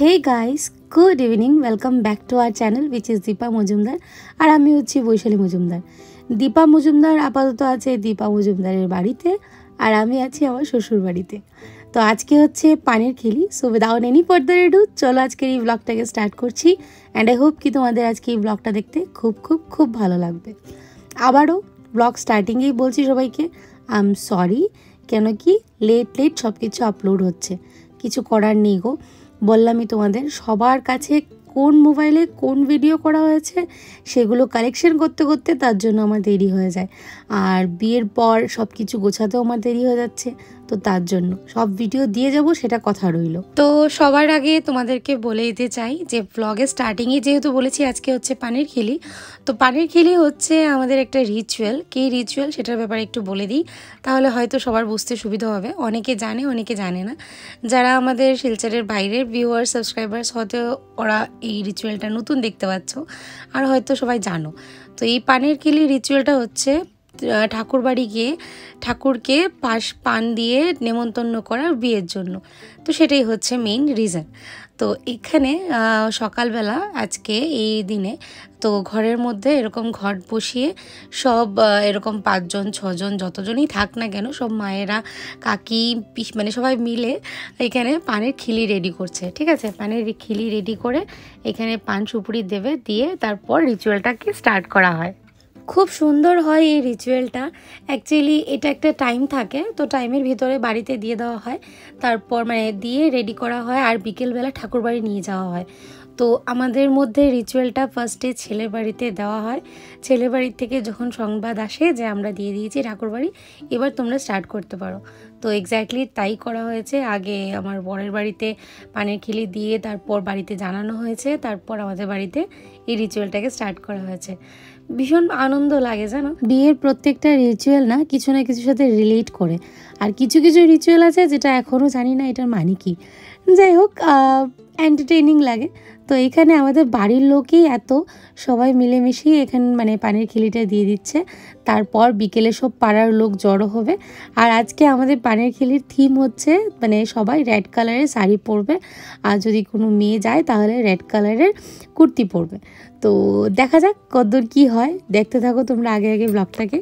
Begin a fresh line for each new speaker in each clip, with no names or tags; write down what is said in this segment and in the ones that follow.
Hey guys, good evening. Welcome back to our channel which is Deepa Mojumdar আর আমি হচ্ছি বৈশালী মজুমদার। দীপা মজুমদার আপাতত আছে দীপা মজুমদারের বাড়িতে আর আমি আছি আমার শ্বশুর বাড়িতে। তো আজকে হচ্ছে পানির খিলি। So without any further ado চলো আজকের এই ব্লগটাকে স্টার্ট করছি অ্যান্ড আই হোপ কি তোমাদের আজকে এই ব্লগটা দেখতে খুব ভালো লাগবে। আবারও ব্লগ স্টার্টিংয়েই বলছি সবাইকে আই এম সরি, কেন কি লেট সব কিছু আপলোড হচ্ছে, কিছু করার নেই গো। বললামই তোমাদের সবার কাছে কোন মোবাইলে কোন ভিডিও করা হয়েছে সেগুলো কালেকশন করতে করতে তার জন্য আমার দেরি হয়ে যায়, আর বিয়ের পর সব কিছু গোছাতেও আমার দেরি হয়ে যাচ্ছে, তো তার জন্য সব ভিডিও দিয়ে যাব সেটা কথা রইল। তো সবার আগে তোমাদেরকে বলে দিতে চাই যে ব্লগের স্টার্টিংয়ে যেহেতু বলেছি আজকে হচ্ছে পানির খিলি, তো পানির খিলি হচ্ছে আমাদের একটা রিচুয়াল। কী রিচুয়াল সেটার ব্যাপারে একটু বলে দিই, তাহলে হয়তো সবার বুঝতে সুবিধা হবে। অনেকে জানে অনেকে জানে না। যারা আমাদের শিলচরের বাইরের ভিউয়ার সাবস্ক্রাইবার্স হয়তো ওরা এই রিচুয়ালটা নতুন দেখতে পাচ্ছ, আর হয়তো সবাই জানো। তো এই পানির খিলি রিচুয়ালটা হচ্ছে ঠাকুর বাড়ি গিয়ে ঠাকুরকে পান দিয়ে নেমন্তন্ন করা বিয়ের জন্য। তো সেটাই হচ্ছে মেইন রিজন। তো এখানে সকালবেলা আজকে এই দিনে তো ঘরের মধ্যে এরকম ঘট বসিয়ে সব এরকম 5জন 6জন যতজনই থাক না কেন সব মায়েরা কাকি মানে সবাই মিলে এখানে পানের খিলি রেডি করছে। ঠিক আছে, পানের খিলি রেডি করে এখানে পান সুপুরি দেবে, দিয়ে তারপর রিচুয়ালটাকে স্টার্ট করা হয়। খুব সুন্দর হয় এই রিচুয়ালটা। অ্যাকচুয়ালি এটা একটা টাইম থাকে, তো টাইমের ভিতরে বাড়িতে দিয়ে দেওয়া হয়, তারপর মানে দিয়ে রেডি করা হয় আর বিকেলবেলা ঠাকুর বাড়ি নিয়ে যাওয়া হয়। তো আমাদের মধ্যে রিচুয়ালটা ফার্স্টে ছেলের বাড়িতে দেওয়া হয়। ছেলের বাড়ির থেকে যখন সংবাদ আসে যে আমরা দিয়ে দিয়েছি ঠাকুর বাড়ি, এবার তোমরা স্টার্ট করতে পারো, তো এক্স্যাক্টলি তাই করা হয়েছে। আগে আমার বরের বাড়িতে পানের খিলি দিয়ে তারপর বাড়িতে জানানো হয়েছে, তারপর আমাদের বাড়িতে এই রিচুয়ালটাকে স্টার্ট করা হয়েছে। ভীষণ আনন্দ লাগে জানো, বিয়ের প্রত্যেকটা রিচুয়াল না কিছু না কিছুর সাথে রিলেট করে, আর কিছু রিচুয়াল আছে যেটা এখনও জানি না এটার মানে কি। যাই হোক, এন্টারটেইনিং লাগে। তো এখানে আমাদের বাড়ির লোকেই এত সবাই মিলেমিশেই এখানে মানে পানির খিলিটা দিয়ে দিচ্ছে, তারপর বিকেলে সব পাড়ার লোক জড়ো হবে। আর আজকে আমাদের পানির খিলির থিম হচ্ছে মানে সবাই রেড কালারের শাড়ি পরবে, আর যদি কোনো মেয়ে যায় তাহলে রেড কালারের কুর্তি পরবে। তো দেখা যাক কতদূর কী হয়, দেখতে থাকো তোমরা আগে ব্লগটাকে।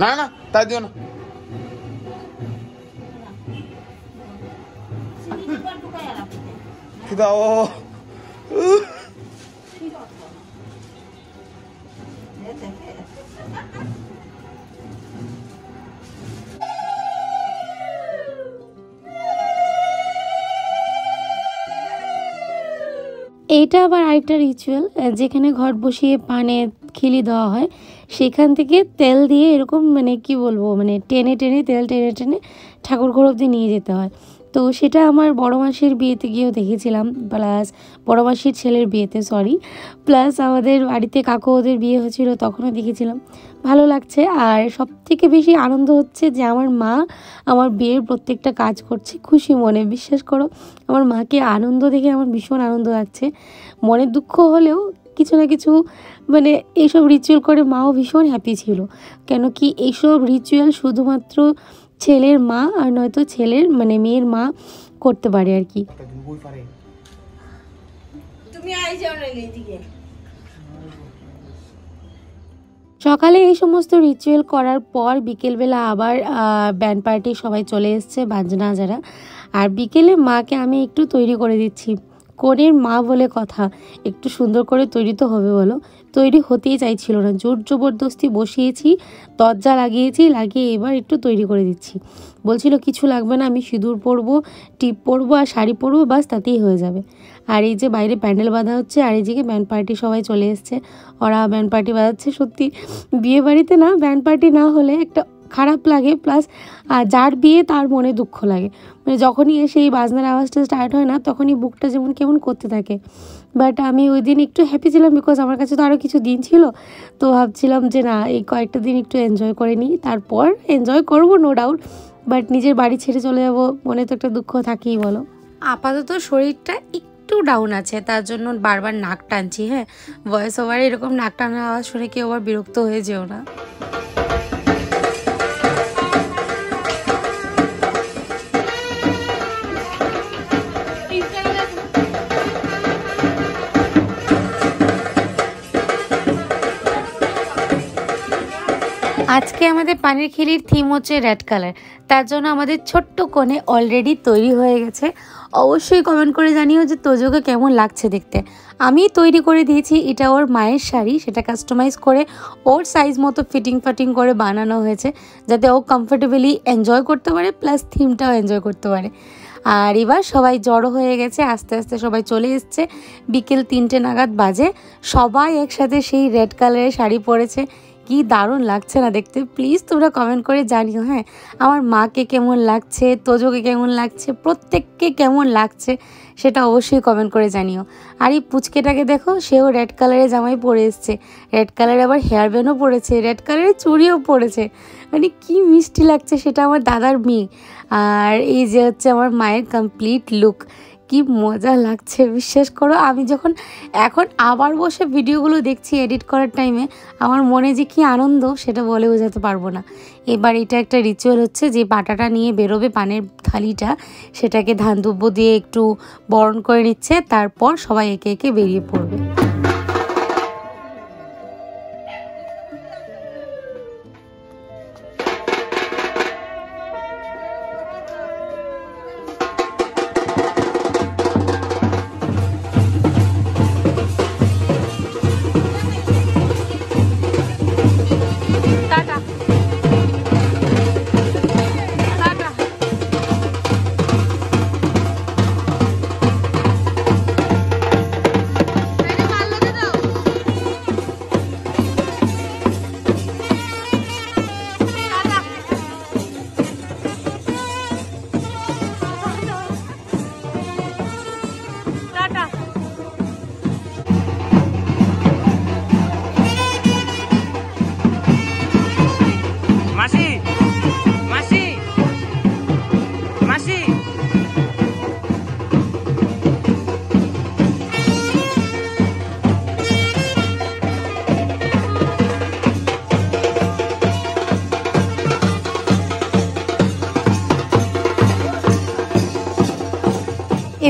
না না তাই দিও না। দাও
এইটা আবার আরেকটা রিচুয়াল, যেখানে ঘট বসিয়ে পানে খিলি দেওয়া হয়, সেখান থেকে তেল দিয়ে এরকম মানে কি বলবো মানে টেনে তেল টেনে ঠাকুর ঘর অবধি নিয়ে যেতে হয়। তো সেটা আমার বড় মাসির বিয়েতে গিয়েও দেখেছিলাম, প্লাস বড় মাসির ছেলের বিয়েতে প্লাস আমাদের বাড়িতে কাকু ওদের বিয়ে হয়েছিল তখনও দেখেছিলাম। ভালো লাগছে, আর সবথেকে বেশি আনন্দ হচ্ছে যে আমার মা আমার বিয়ের প্রত্যেকটা কাজ করছে খুশি মনে। বিশ্বাস করো, আমার মাকে আনন্দ দেখে আমার ভীষণ আনন্দ লাগছে। মনে দুঃখ হলেও কিছু না কিছু মানে এইসব রিচুয়াল করে মাও ভীষণ হ্যাপি ছিল, কেন কি এইসব রিচুয়াল শুধুমাত্র ছেলের মা আর নয়তো ছেলের মানে মেয়ের মা করতে পারে আর কি। সকালে এই সমস্ত রিচুয়াল করার পর বিকেলবেলা আবার ব্যান্ড পার্টি সবাই চলে এসছে, বাজনা যারা। আর বিকেলে মাকে আমি একটু তৈরি করে দিচ্ছি, কনের মা বলে কথা, একটু সুন্দর করে তৈরি তো হবে বলো। তৈরি হতেই চাইছিল না, জোর জবরদস্তি বসিয়েছি, দরজা লাগিয়ে এবার একটু তৈরি করে দিচ্ছি। বলছিল কিছু লাগবে না, আমি সিঁদুর পরবো, টিপ পরবো আর শাড়ি পরবো, বাস তাতেই হয়ে যাবে। আর এই যে বাইরে প্যান্ডেল বাঁধা হচ্ছে, আর এই যে ব্যান্ড পার্টি সবাই চলে এসছে, ওরা ব্যান্ড পার্টি বাজাচ্ছে। সত্যি বিয়ে বাড়িতে না ব্যান্ড পার্টি না হলে একটা খারাপ লাগে, প্লাস যার বিয়ে তার মনে দুঃখ লাগে। মানে যখনই এসে এই বাজনার আওয়াজটা স্টার্ট হয় না, তখনই বুকটা যেমন কেমন করতে থাকে। বাট আমি ওই দিন একটু হ্যাপি ছিলাম, বিকজ আমার কাছে তো আরও কিছু দিন ছিল। তো ভাবছিলাম যে না, এই কয়েকটা দিন একটু এনজয় করে নিই, তারপর এনজয় করবো নো ডাউট, বাট নিজের বাড়ি ছেড়ে চলে যাবো, মনে তো একটা দুঃখ থাকেই বলো। আপাতত শরীরটা একটু ডাউন আছে, তার জন্য বারবার নাক টানছি। হ্যাঁ, ভয়েস ওভারে এরকম নাক টানার আওয়াজ শুনে কেউ আবার বিরক্ত হয়ে যেও না। আজকে আমাদের পানির খিলির থিম হচ্ছে রেড কালার, তার জন্য আমাদের ছোট্ট কোণে অলরেডি তৈরি হয়ে গেছে। অবশ্যই কমেন্ট করে জানিও যে তোজোকে কেমন লাগছে দেখতে। আমি তৈরি করে দিয়েছি, এটা ওর মায়ের শাড়ি, সেটা কাস্টমাইজ করে ওর সাইজ মতো ফিটিং করে বানানো হয়েছে, যাতে ও কমফোর্টেবলি এনজয় করতে পারে, প্লাস থিমটাও এনজয় করতে পারে। আর এবার সবাই জড়ো হয়ে গেছে, আস্তে আস্তে সবাই চলে এসছে। বিকেল 3টে নাগাদ বাজে, সবাই একসাথে সেই রেড কালারের শাড়ি পরেছে। কি দারুণ লাগছে না দেখতে। প্লিজ তোমরা কমেন্ট করে জানিও। হ্যাঁ, আমার মাকে কেমন লাগছে, তোজোকে কেমন লাগছে, প্রত্যেককে কেমন লাগছে সেটা অবশ্যই কমেন্ট করে জানিও। আর এই পুচকেটাকে দেখো, সেও রেড কালারের জামাই পরে এসছে, রেড কালারে আবার হেয়ার ব্যান্ডও পরেছে, রেড কালারের চুড়িও পরেছে। মানে কি মিষ্টি লাগছে, সেটা আমার দাদার মেয়ে। আর এই যে হচ্ছে আমার মায়ের কমপ্লিট লুক, কি মজা লাগছে বিশ্বাস করো। আমি যখন এখন আবার বসে ভিডিওগুলো দেখছি এডিট করার টাইমে, আমার মনে যে কি আনন্দ সেটা বলে বোঝাতে পারবো না। এবার এটা একটা রিচুয়াল হচ্ছে, যে বাটাটা নিয়ে বেরোবে পানের থালিটা, সেটাকে ধান দুব্য দিয়ে একটু বরণ করে নিচ্ছে, তারপর সবাই একে একে বেরিয়ে পড়বে।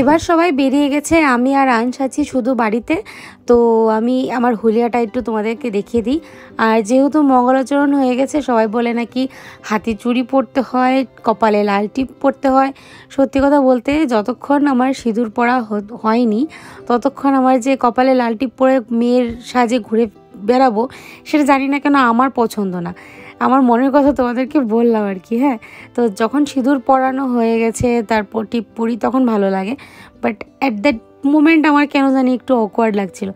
এবার সবাই বেরিয়ে গেছে, আমি আর আংশ আছি শুধু বাড়িতে। তো আমি আমার হুলিয়াটা একটু তোমাদেরকে দেখিয়ে দিই। আর যেহেতু মঙ্গলাচরণ হয়ে গেছে, সবাই বলে নাকি হাতি চুড়ি পরতে হয়, কপালে লাল টিপ পরতে হয়। সত্যি কথা বলতে, যতক্ষণ আমার সিঁদুর পরা হয়নি, ততক্ষণ আমার যে কপালে লাল টিপ পরে মেয়ের সাজে ঘুরে বেড়াবো, সেটা জানি না কেন আমার পছন্দ না। আমার মনের কথা তোমাদেরকে বললাম আর কি। হ্যাঁ, তো যখন সিঁদুর পরানো হয়ে গেছে, তারপর টিপ পরি, তখন ভালো লাগে। বাট অ্যাট দ্যাট মোমেন্ট আমার কেন জানি একটু অকওয়ার্ড লাগছিল।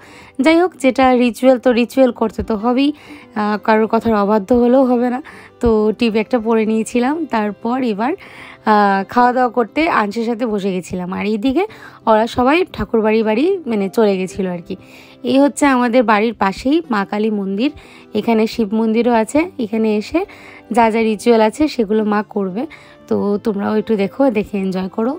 যাই হোক, যেটা রিচুয়াল তো রিচুয়াল করতে তো হবেই, কারোর কথার অবাধ্য হলেও হবে না। তো টিপ একটা পরে নিয়েছিলাম, তারপর এবার খাওয়া দাওয়া করতে আংশের সাথে বসে গেছিলাম। আর এইদিকে ওরা সবাই ঠাকুর বাড়ি মানে চলে গেছিলো আর কি। এই হচ্ছে আমাদের বাড়ির পাশেই মা কালী মন্দির, এখানে শিব মন্দিরও আছে। এখানে এসে যা যা রিচুয়াল আছে সেগুলো মা করবে, তো তোমরাও একটু দেখো, দেখে এনজয় করো।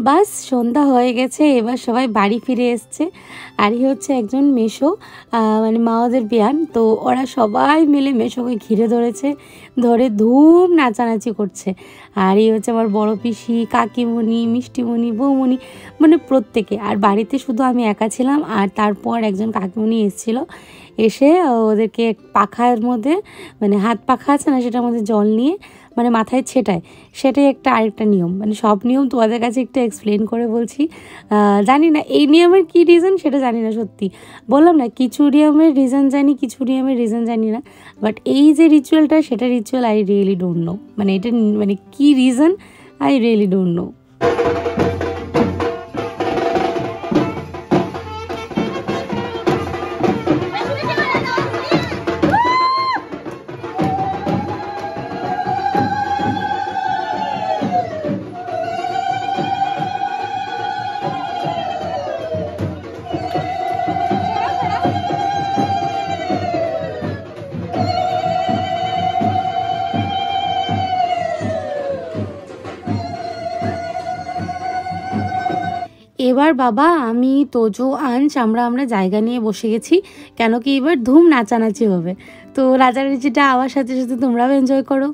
বাস সন্ধ্যা হয়ে গেছে, এবার সবাই বাড়ি ফিরে এসছে। আর এই হচ্ছে একজন মেসো, মানে মাওদের বিয়ান। তো ওরা সবাই মিলে মেসোকে ঘিরে ধরেছে, ধরে ধুম নাচানাচি করছে। আর এই হচ্ছে আমার বড় পিসি, কাকিমণি, মিষ্টিমণি, বৌমণি, মানে প্রত্যেকে। আর বাড়িতে শুধু আমি একা ছিলাম, আর তারপর একজন কাকিমণি এসেছিলো, এসে ওদেরকে পাখার মধ্যে, মানে হাত পাখা আছে না, সেটার মধ্যে জল নিয়ে মানে মাথায় ছেটায়। সেটাই একটা আরেকটা নিয়ম, মানে সব নিয়ম তোমাদের কাছে একটু এক্সপ্লেন করে বলছি। জানি না এই নিয়মের কী রিজন সেটা জানি না, সত্যি বললাম না, কিছু নিয়মের রিজন জানি, কিছু নিয়মের রিজন জানি না। বাট এই যে রিচুয়ালটা, সেটা ritual I really don't know, মানে এটা মানে কী reason I really don't know. এবার বাবা, আমি, তোজো, আঞ্চ, আমরা জায়গা নিয়ে বসে গেছি, কেন কি এবার ধুম নাচানাচি হবে। তো নাচানাচিটা আমার সাথে সাথে তোমরাও এনজয় করো।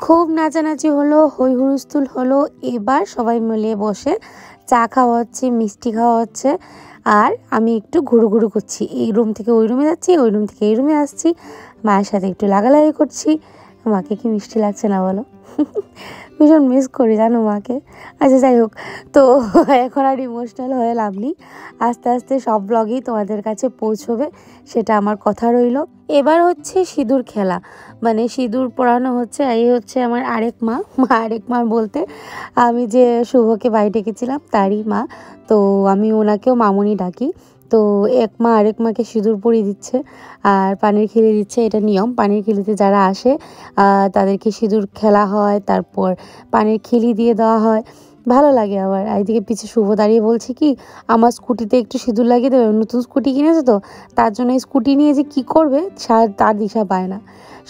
খুব নাচানাচি হলো, হই হুলস্থুল হলো। এবার সবাই মিলে বসে চা খাওয়া হচ্ছে, মিষ্টি খাওয়া হচ্ছে, আর আমি একটু ঘুরু ঘুরু করছি, এই রুম থেকে ওই রুমে যাচ্ছি, ওই রুম থেকে এই রুমে আসছি, মায়ের সাথে একটু লাগালাগি করছি। মাকে কি মিষ্টি লাগছে না বলো? ভীষণ মিস করি জানো মাকে। আচ্ছা যাই হোক, তো এখন আর ইমোশনাল হয়ে লাভ নেই, আস্তে আস্তে সব ব্লগেই তোমাদের কাছে পৌঁছবে, সেটা আমার কথা রইল। এবার হচ্ছে সিঁদুর খেলা, মানে সিঁদুর পরানো হচ্ছে। এই হচ্ছে আমার আরেক মা, আরেক মা বলতে আমি যে শুভকে বাড়ি ডেকেছিলাম তারই মা, তো আমি ওনাকেও মামুনি ডাকি। তো এক মা আরেক মাকে সিঁদুর পরিয়ে দিচ্ছে আর পানির খিলি দিচ্ছে, এটা নিয়ম। পানির খিলিতে যারা আসে তাদেরকে সিঁদুর খেলা হয়, তারপর পানির খিলি দিয়ে দেওয়া হয়, ভালো লাগে। আবার এইদিকে পিছে শুভ দাঁড়িয়ে বলছে কি আমার স্কুটিতে একটু সিঁদুর লাগিয়ে দেবে, নতুন স্কুটি কিনেছে তো তার জন্য এই স্কুটি নিয়ে যে কী করবে তার দিশা পায় না।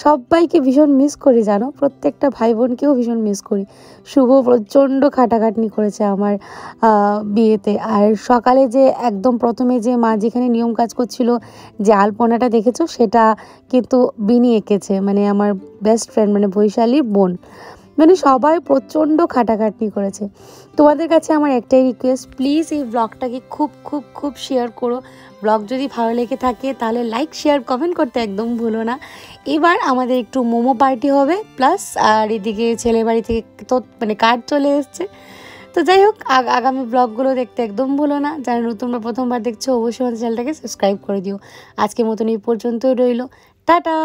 সবাইকে ভীষণ মিস করি জানো, প্রত্যেকটা ভাই বোনকেও ভীষণ মিস করি। শুভ প্রচণ্ড খাটাখাটনি করেছে আমার বিয়েতে। আর সকালে যে একদম প্রথমে যে মা যেখানে নিয়ম কাজ করছিল, যে আলপনাটা দেখেছো, সেটা কিন্তু বিনি এঁকেছে, মানে আমার বেস্ট ফ্রেন্ড, মানে বৈশালীর বোন। মানে সবাই প্রচণ্ড খাটাখাটনি করেছে। তোমাদের কাছে আমার একটাই রিকোয়েস্ট, প্লিজ এই ব্লগটাকে খুব খুব খুব শেয়ার করো। ব্লগ যদি ভালো লেগে থাকে তাহলে লাইক শেয়ার কমেন্ট করতে একদম ভুলো না। এবার আমাদের একটু মোমো পার্টি হবে প্লাস, আর এদিকে ছেলের বাড়ি থেকে তো মানে কার্ড চলে এসছে। তো যাই হোক, আগামী ব্লগগুলো দেখতে একদম ভুলো না। যারা নতুন বা প্রথমবার দেখছো অবশ্যই আমাদের চ্যানেলটাকে সাবস্ক্রাইব করে দিও। আজকের মতন এই পর্যন্তই রইলো, টাটা।